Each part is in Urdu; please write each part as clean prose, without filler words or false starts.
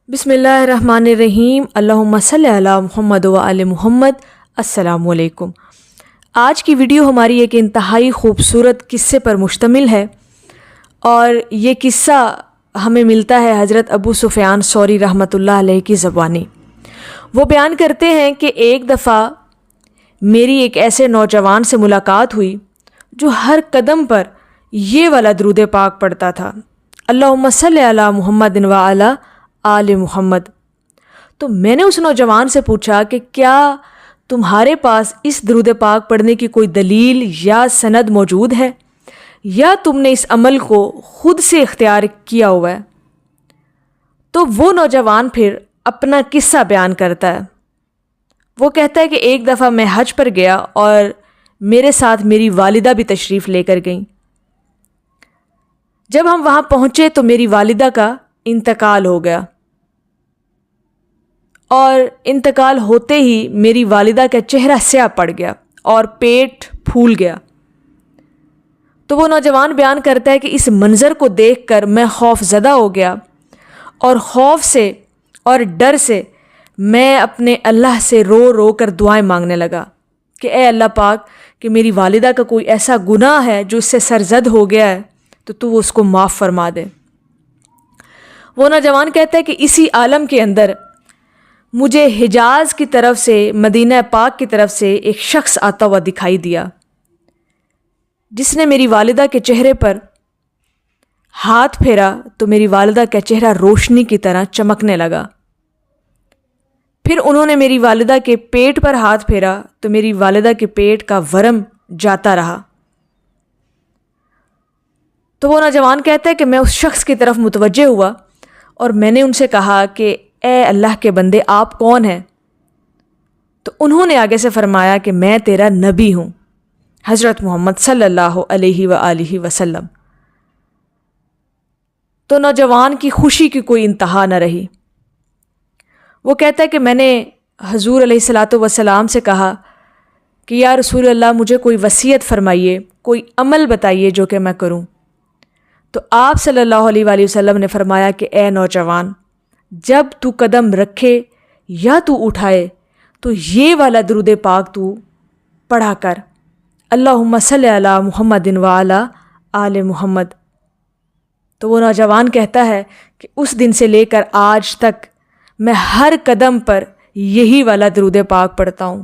بسم اللہ الرحمن الرحیم، اللہم صلی علی محمد و آل محمد۔ السلام علیکم۔ آج کی ویڈیو ہماری ایک انتہائی خوبصورت قصے پر مشتمل ہے، اور یہ قصہ ہمیں ملتا ہے حضرت ابو سفیان ثوری رحمۃ اللہ علیہ کی زبانی۔ وہ بیان کرتے ہیں کہ ایک دفعہ میری ایک ایسے نوجوان سے ملاقات ہوئی جو ہر قدم پر یہ والا درود پاک پڑھتا تھا، اللہم صلی علی محمد و علی آل محمد۔ تو میں نے اس نوجوان سے پوچھا کہ کیا تمہارے پاس اس درود پاک پڑھنے کی کوئی دلیل یا سند موجود ہے، یا تم نے اس عمل کو خود سے اختیار کیا ہوا ہے؟ تو وہ نوجوان پھر اپنا قصہ بیان کرتا ہے۔ وہ کہتا ہے کہ ایک دفعہ میں حج پر گیا اور میرے ساتھ میری والدہ بھی تشریف لے کر گئیں۔ جب ہم وہاں پہنچے تو میری والدہ کا انتقال ہو گیا، اور انتقال ہوتے ہی میری والدہ کا چہرہ سیاہ پڑ گیا اور پیٹ پھول گیا۔ تو وہ نوجوان بیان کرتا ہے کہ اس منظر کو دیکھ کر میں خوف زدہ ہو گیا، اور خوف سے اور ڈر سے میں اپنے اللہ سے رو رو کر دعائیں مانگنے لگا کہ اے اللہ پاک، کہ میری والدہ کا کوئی ایسا گناہ ہے جو اس سے سرزد ہو گیا ہے تو تو اس کو معاف فرما دے۔ وہ نوجوان کہتا ہے کہ اسی عالم کے اندر مجھے حجاز کی طرف سے، مدینہ پاک کی طرف سے ایک شخص آتا ہوا دکھائی دیا، جس نے میری والدہ کے چہرے پر ہاتھ پھیرا تو میری والدہ کا چہرہ روشنی کی طرح چمکنے لگا۔ پھر انہوں نے میری والدہ کے پیٹ پر ہاتھ پھیرا تو میری والدہ کے پیٹ کا ورم جاتا رہا۔ تو وہ نوجوان کہتا ہے کہ میں اس شخص کی طرف متوجہ ہوا اور میں نے ان سے کہا کہ اے اللہ کے بندے، آپ کون ہیں؟ تو انہوں نے آگے سے فرمایا کہ میں تیرا نبی ہوں، حضرت محمد صلی اللہ علیہ وآلہ وسلم۔ تو نوجوان کی خوشی کی کوئی انتہا نہ رہی۔ وہ کہتا ہے کہ میں نے حضور علیہ الصلاۃ والسلام سے کہا کہ یا رسول اللہ، مجھے کوئی وصیت فرمائیے، کوئی عمل بتائیے جو کہ میں کروں۔ تو آپ صلی اللہ علیہ وآلہ وسلم نے فرمایا کہ اے نوجوان، جب تو قدم رکھے یا تو اٹھائے تو یہ والا درود پاک تو پڑھا کر، اللہم صلی علی محمد و علی آل محمد۔ تو وہ نوجوان کہتا ہے کہ اس دن سے لے کر آج تک میں ہر قدم پر یہی والا درود پاک پڑھتا ہوں،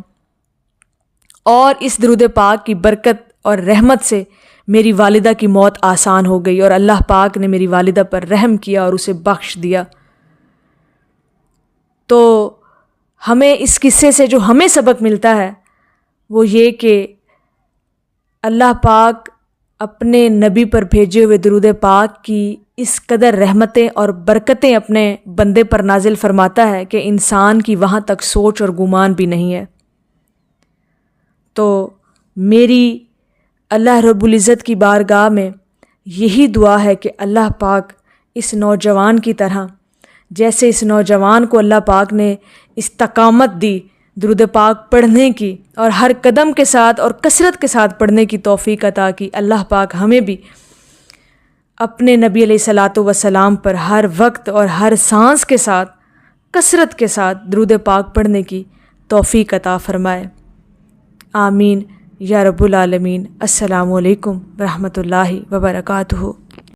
اور اس درود پاک کی برکت اور رحمت سے میری والدہ کی موت آسان ہو گئی، اور اللہ پاک نے میری والدہ پر رحم کیا اور اسے بخش دیا۔ تو ہمیں اس قصے سے جو ہمیں سبق ملتا ہے وہ یہ کہ اللہ پاک اپنے نبی پر بھیجے ہوئے درود پاک کی اس قدر رحمتیں اور برکتیں اپنے بندے پر نازل فرماتا ہے کہ انسان کی وہاں تک سوچ اور گمان بھی نہیں ہے۔ تو میری اللہ رب العزت کی بارگاہ میں یہی دعا ہے کہ اللہ پاک اس نوجوان کی طرح، جیسے اس نوجوان کو اللہ پاک نے استقامت دی درود پاک پڑھنے کی، اور ہر قدم کے ساتھ اور کثرت کے ساتھ پڑھنے کی توفیق عطا کی، اللہ پاک ہمیں بھی اپنے نبی علیہ الصلاۃ والسلام پر ہر وقت اور ہر سانس کے ساتھ کثرت کے ساتھ درود پاک پڑھنے کی توفیق عطا فرمائے۔ آمین یا رب العالمین۔ السلام علیکم ورحمۃ اللہ وبرکاتہ۔